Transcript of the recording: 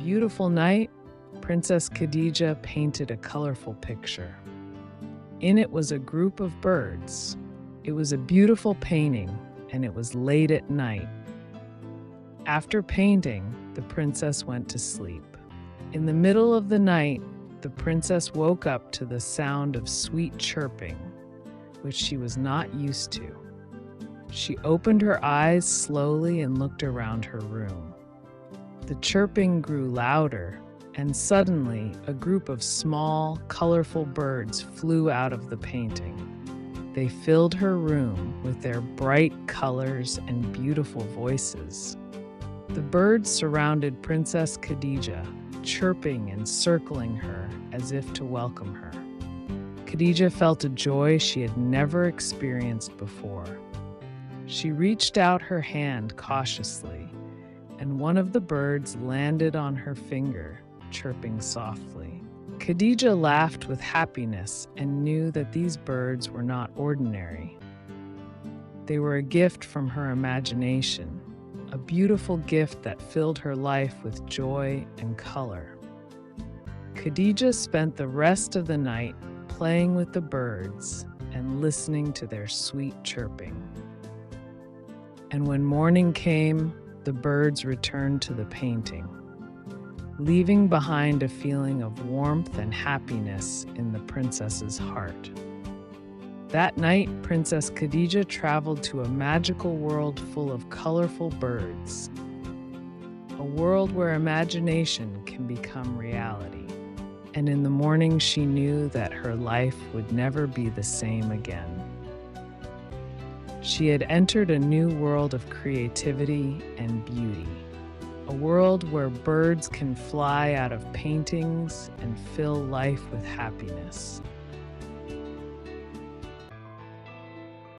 beautiful night, Princess Khadija painted a colorful picture. In it was a group of birds. It was a beautiful painting, and it was late at night. After painting, the princess went to sleep. In the middle of the night, the princess woke up to the sound of sweet chirping, which she was not used to. She opened her eyes slowly and looked around her room. The chirping grew louder, and suddenly a group of small, colorful birds flew out of the painting. They filled her room with their bright colors and beautiful voices. The birds surrounded Princess Khadija, chirping and circling her as if to welcome her. Khadija felt a joy she had never experienced before. She reached out her hand cautiously, and one of the birds landed on her finger, chirping softly. Khadija laughed with happiness and knew that these birds were not ordinary. They were a gift from her imagination, a beautiful gift that filled her life with joy and color. Khadija spent the rest of the night playing with the birds and listening to their sweet chirping. And when morning came, the birds returned to the painting, leaving behind a feeling of warmth and happiness in the princess's heart. That night, Princess Khadija traveled to a magical world full of colorful birds, a world where imagination can become reality. And in the morning, she knew that her life would never be the same again. She had entered a new world of creativity and beauty, a world where birds can fly out of paintings and fill life with happiness.